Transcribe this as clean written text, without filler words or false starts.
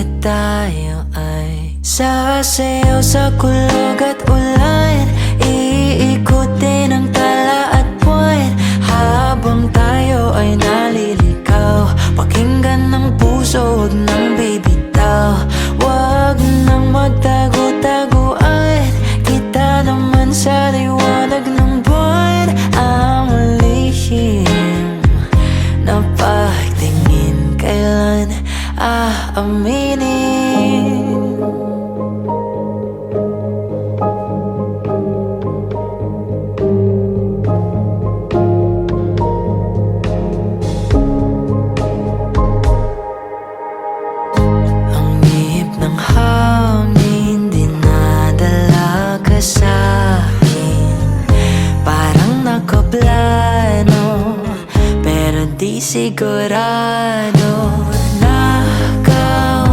At tayo ay sasayaw sa kulog at ulan, iikutin ang tala at buwan, habang tayo ay naliligaw. Pakinggan ng puso, huwag nang bibitaw. Huwag nang magtago-taguan, kita naman sa liwanag ng buwan. Ang lihim na pagtingin, kailan aaminin? Ang ihip ng hangin dinadala ka sa'kin, parang nakaplano pero di sigurado.